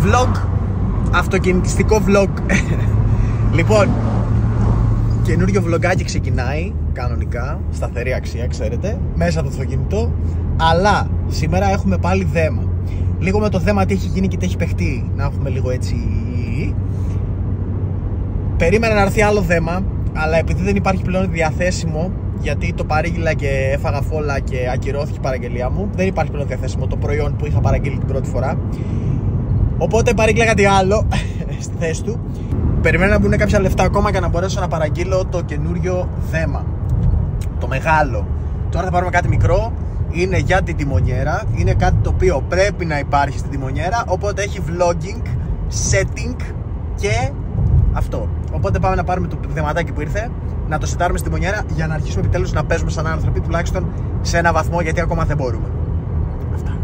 vlog, αυτοκινητιστικό vlog. Λοιπόν, καινούριο vlogάκι ξεκινάει κανονικά, σταθερή αξία, ξέρετε, μέσα από το αυτοκίνητο. Αλλά σήμερα έχουμε πάλι δέμα. Λίγο με το δέμα τι έχει γίνει και τι έχει παιχτεί, να έχουμε λίγο έτσι. Περίμενα να έρθει άλλο δέμα, αλλά επειδή δεν υπάρχει πλέον διαθέσιμο, γιατί το παρήγγειλα και έφαγα φόλα και ακυρώθηκε η παραγγελία μου, δεν υπάρχει πλέον διαθέσιμο το προϊόν που είχα παραγγείλει την πρώτη φορά. Οπότε παρήγγειλα κάτι άλλο στη θέση του. Περιμένω να μπουν κάποια λεφτά ακόμα για να μπορέσω να παραγγείλω το καινούριο δέμα, το μεγάλο. Τώρα θα πάρουμε κάτι μικρό. Είναι για την τιμονιέρα. Είναι κάτι το οποίο πρέπει να υπάρχει στην τιμονιέρα. Οπότε έχει vlogging, setting και αυτό. Οπότε πάμε να πάρουμε το δεματάκι που ήρθε, να το σετάρουμε στην τιμονιέρα για να αρχίσουμε επιτέλους να παίζουμε σαν άνθρωποι, τουλάχιστον σε ένα βαθμό, γιατί ακόμα δεν μπορούμε. Αυτά.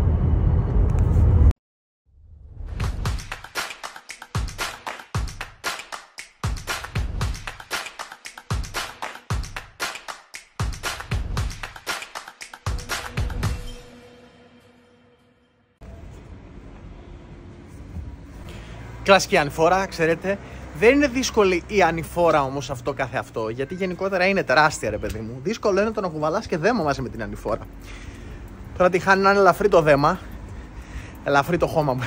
Κλασική ανηφόρα, ξέρετε. Δεν είναι δύσκολη η ανηφόρα όμως αυτό καθεαυτό, γιατί γενικότερα είναι τεράστια, ρε παιδί μου. Δύσκολο είναι το να κουβαλάς και δέμα μαζί με την ανηφόρα. Τώρα τη χάνει να είναι ελαφρύ το δέμα. Ελαφρύ το χώμα μου.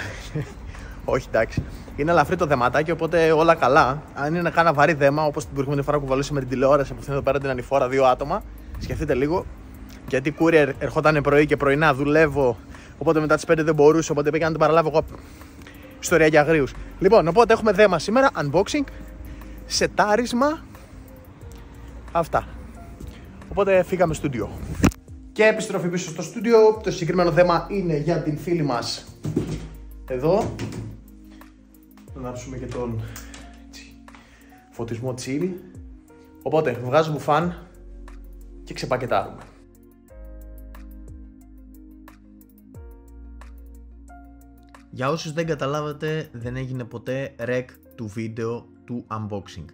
Όχι, εντάξει. Είναι ελαφρύ το δεματάκι, οπότε όλα καλά. Αν είναι κάνα βαρύ δέμα, όπως την προηγούμενη φορά που κουβαλούσαμε την τηλεόραση από αυτήν εδώ πέρα την ανηφόρα, 2 άτομα, σκεφτείτε λίγο. Γιατί courier ερχόταν πρωί και πρωινά, δουλεύω. Οπότε μετά τις 5 δεν μπορούσε, οπότε πήγα να την παραλάβω εγώ. Ιστορία για αγρίους. Λοιπόν, οπότε έχουμε δέμα σήμερα, unboxing, σετάρισμα, αυτά. Οπότε φύγαμε στο στούντιο. Και επιστροφή πίσω στο στούντιο. Το συγκεκριμένο δέμα είναι για την φίλη μας εδώ. Να ανάψουμε και τον φωτισμό chill. Οπότε βγάζω μπουφάν και ξεπακετάρουμε. Για όσους δεν καταλάβατε, δεν έγινε ποτέ rec του βίντεο του unboxing.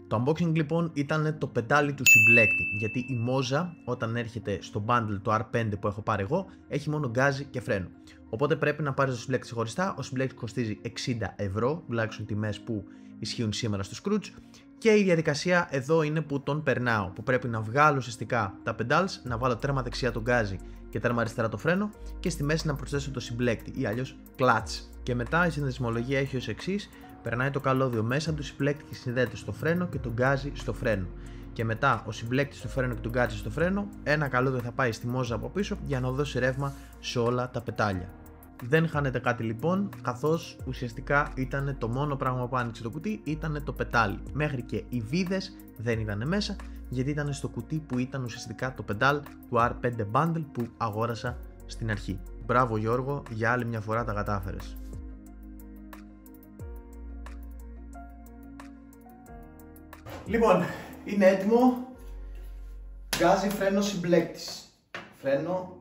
Το unboxing λοιπόν ήταν το πεντάλι του συμπλέκτη, γιατί η Moza όταν έρχεται στο bundle το R5 που έχω πάρει εγώ, έχει μόνο γκάζι και φρένο. Οπότε πρέπει να πάρεις το συμπλέκτη ξεχωριστά. Ο συμπλέκτης κοστίζει 60 ευρώ, τουλάχιστον τιμές που ισχύουν σήμερα στο Scrooge. Και η διαδικασία εδώ είναι που τον περνάω, που πρέπει να βγάλω ουσιαστικά τα pedals, να βάλω τέρμα δεξιά το γκάζι και τέρμα αριστερά το φρένο και στη μέση να προσθέσω το συμπλέκτη ή αλλιώς clutch. Και μετά η συνδεσμολογία έχει ως εξής: περνάει το καλώδιο μέσα του συμπλέκτη και συνδέεται στο φρένο και το γκάζι στο φρένο. Και μετά ο συμπλέκτης στο φρένο και το γκάζι στο φρένο, ένα καλώδιο θα πάει στη Moza από πίσω για να δώσει ρεύμα σε όλα τα πετάλια. Δεν χάνεται κάτι λοιπόν, καθώς ουσιαστικά ήταν το μόνο πράγμα που άνοιξε το κουτί, ήταν το πετάλι. Μέχρι και οι βίδες δεν ήταν μέσα, γιατί ήταν στο κουτί που ήταν ουσιαστικά το πεντάλ του R5 Bundle που αγόρασα στην αρχή. Μπράβο Γιώργο, για άλλη μια φορά τα κατάφερες. Λοιπόν, είναι έτοιμο. Γκάζι, φρένο, συμπλέκτης. Φρένο,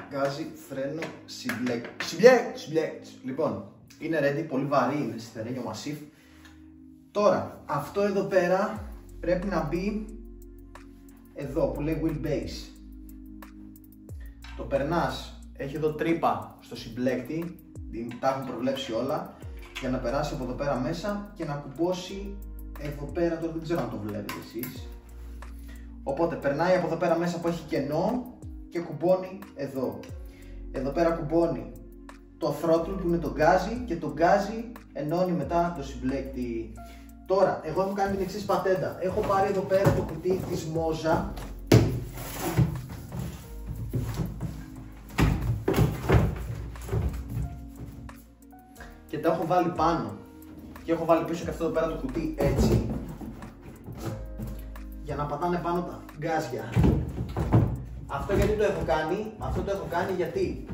γκάζι, φρένο, συμπλέκτης. Λοιπόν, είναι ready, πολύ βαρύ, είναι σιδερένιο massif. Τώρα, αυτό εδώ πέρα πρέπει να μπει εδώ που λέει wheelbase. Το περνάς, έχει εδώ τρύπα στο συμπλέκτη, τα έχουν προβλέψει όλα, για να περάσει από εδώ πέρα μέσα και να κουμπώσει εδώ πέρα, τώρα δεν ξέρω αν το βλέπετε εσείς. Οπότε περνάει από εδώ πέρα μέσα που έχει κενό και κουμπώνει εδώ. Εδώ πέρα κουμπώνει το throttle που είναι το γκάζι και το γκάζι ενώνει μετά το συμπλέκτη. Τώρα, εγώ έχω κάνει την εξής πατέντα. Έχω πάρει εδώ πέρα το κουτί της Moza και τα έχω βάλει πάνω και έχω βάλει πίσω και αυτό εδώ πέρα το κουτί έτσι για να πατάνε πάνω τα γκάζια. Αυτό γιατί το έχω κάνει? Αυτό το έχω κάνει γιατί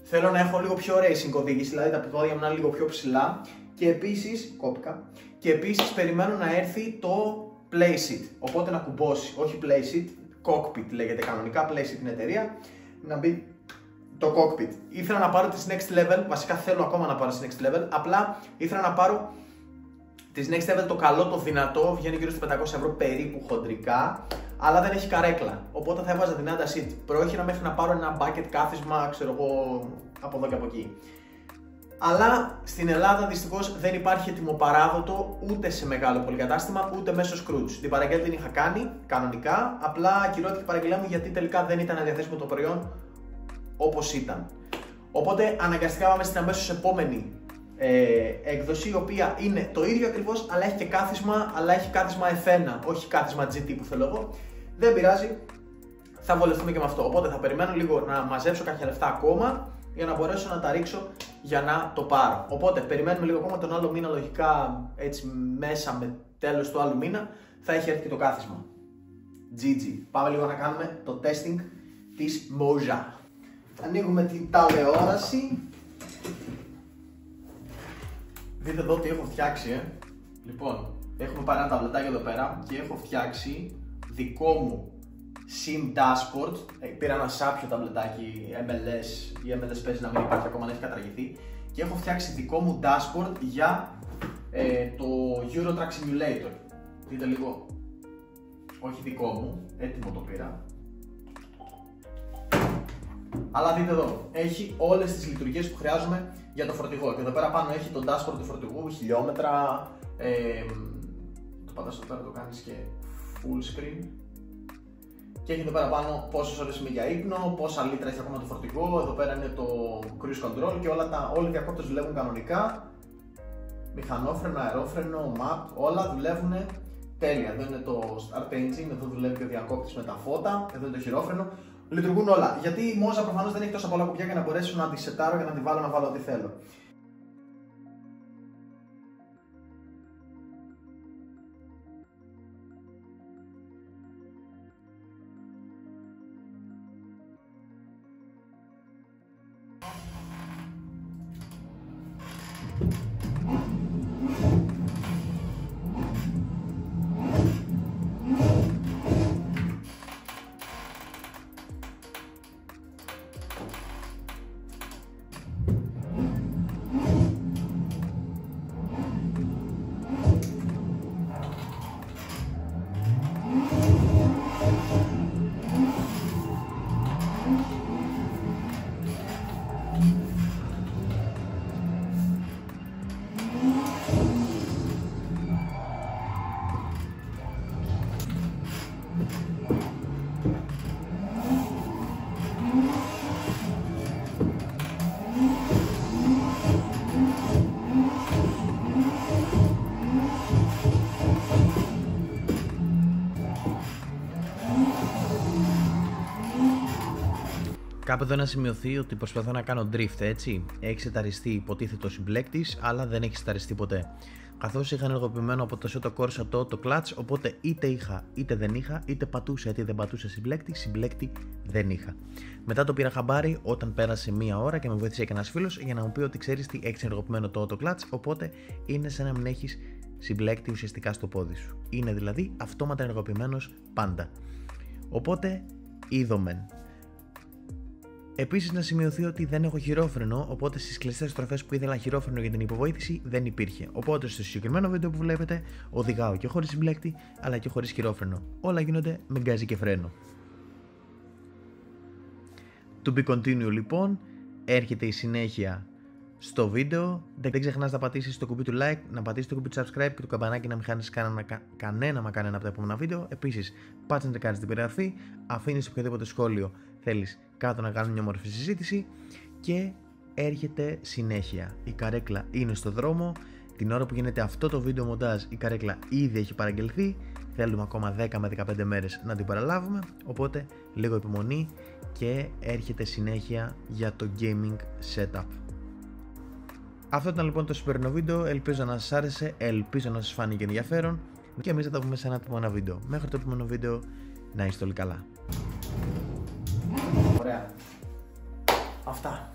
θέλω να έχω λίγο πιο racing οδήγηση, δηλαδή τα ποδάρια μου να είναι λίγο πιο ψηλά και επίσης, κόπηκα, και επίσης περιμένω να έρθει το playseat, οπότε να κουμπώσει, όχι playseat, cockpit λέγεται κανονικά, playseat είναι εταιρεία, να μπει το cockpit. Ήθελα να πάρω τις next level, βασικά θέλω ακόμα να πάρω τις next level, απλά ήθελα να πάρω τις next level το καλό, το δυνατό, βγαίνει γύρω στους 500 ευρώ περίπου χοντρικά, αλλά δεν έχει καρέκλα, οπότε θα έβαζα δυνατά seat. Προέχειρα μέχρι να πάρω ένα bucket κάθισμα, ξέρω εγώ, από εδώ και από εκεί. Αλλά στην Ελλάδα δυστυχώς δεν υπάρχει ετοιμοπαράδοτο ούτε σε μεγάλο πολυκατάστημα ούτε μέσω Scrooge. Την παραγγέλνη την είχα κάνει κανονικά, απλά ακυρώθηκε η παραγγελία μου γιατί τελικά δεν ήταν διαθέσιμο το προϊόν όπως ήταν. Οπότε αναγκαστικά πάμε στην αμέσως επόμενη έκδοση, η οποία είναι το ίδιο ακριβώς, αλλά έχει και κάθισμα, αλλά έχει κάθισμα F1, όχι κάθισμα GT που θέλω εγώ. Δεν πειράζει, θα βολευτούμε και με αυτό. Οπότε θα περιμένω λίγο να μαζέψω κάποια λεφτά ακόμα για να μπορέσω να τα ρίξω για να το πάρω. Οπότε περιμένουμε λίγο ακόμα, τον άλλο μήνα λογικά έτσι μέσα με τέλος του άλλου μήνα θα έχει έρθει και το κάθισμα. GG. Πάμε λίγο να κάνουμε το testing της Moja. Ανοίγουμε την τηλεόραση. Δείτε εδώ τι έχω φτιάξει, Λοιπόν, έχουμε πάρει ένα ταμπλετάκι εδώ πέρα και έχω φτιάξει δικό μου Sim Dashboard. Πήρα ένα σάπιο ταμπλετάκι MLS, η MLS παίζει να μην υπάρχει ακόμα, να έχει καταργηθεί. Και έχω φτιάξει δικό μου dashboard για το Euro Truck Simulator. Δείτε λίγο, όχι δικό μου, έτοιμο το πήρα. Αλλά δείτε εδώ, έχει όλες τις λειτουργίες που χρειάζομαι για το φορτηγό. Και εδώ πέρα πάνω έχει το dashboard του φορτηγού, χιλιόμετρα, το πατάς εδώ πέρα, το κάνεις και full screen. Και έχει εδώ πέρα πάνω πόσες ώρες είμαι για ύπνο, πόσα λίτρα έχει ακόμα το φορτηγό. Εδώ πέρα είναι το cruise control και όλοι οι διακόπτες δουλεύουν κανονικά. Μηχανόφρενο, αερόφρενο, map, όλα δουλεύουν τέλεια. Εδώ είναι το start engine, εδώ δουλεύει και ο διακόπτης με τα φώτα, εδώ είναι το χειρόφρενο. Λειτουργούν όλα. Γιατί η Moja προφανώς δεν έχει τόσα πολλά κουμπιά για να μπορέσω να τη σετάρω και να τη βάλω να βάλω ό,τι θέλω. Κάπου εδώ να σημειωθεί ότι προσπαθώ να κάνω drift, έτσι. Έχει σεταριστεί υποτίθεται ο συμπλέκτης, αλλά δεν έχει σεταριστεί ποτέ. Καθώς είχα ενεργοποιημένο από το Assetto Corsa το clutch, οπότε είτε είχα είτε δεν είχα, είτε πατούσα είτε δεν πατούσα συμπλέκτη δεν είχα. Μετά το πήρα χαμπάρι όταν πέρασε μία ώρα και με βοήθησε και ένας φίλος για να μου πει ότι ξέρεις τι, έχεις ενεργοποιημένο το auto clutch, οπότε είναι σαν να μην έχεις συμπλέκτη ουσιαστικά στο πόδι σου. Είναι δηλαδή αυτόματα ενεργοποιημένος πάντα. Οπότε είδομεν. Επίσης να σημειωθεί ότι δεν έχω χειρόφρενο, οπότε στις κλειστές στροφές που ήθελα χειρόφρενο για την υποβοήθηση δεν υπήρχε. Οπότε στο συγκεκριμένο βίντεο που βλέπετε οδηγάω και χωρίς συμπλέκτη αλλά και χωρίς χειρόφρενο. Όλα γίνονται με γκάζι και φρένο. To be continue λοιπόν, έρχεται η συνέχεια στο βίντεο. Δεν ξεχνάς να πατήσεις το κουμπί του like, να πατήσεις το κουμπί του subscribe και το καμπανάκι να μην χάνεις κανένα από τα επόμενα βίντεο. Επίσης, πάτσε να κάνεις την περιγραφή, αφήνεις οποιοδήποτε σχόλιο θέλεις κάτω να κάνουμε μια μορφή συζήτηση και έρχεται συνέχεια. Η καρέκλα είναι στο δρόμο, την ώρα που γίνεται αυτό το βίντεο μοντάζ η καρέκλα ήδη έχει παραγγελθεί, θέλουμε ακόμα 10 με 15 μέρες να την παραλάβουμε, οπότε λίγο υπομονή και έρχεται συνέχεια για το gaming setup. Αυτό ήταν λοιπόν το σημερινό βίντεο, ελπίζω να σας άρεσε, ελπίζω να σας φάνηκε ενδιαφέρον και εμείς θα τα πούμε σε ένα επόμενο βίντεο. Μέχρι το επόμενο βίντεο να είστε όλοι καλά. Ωραία. Αυτά.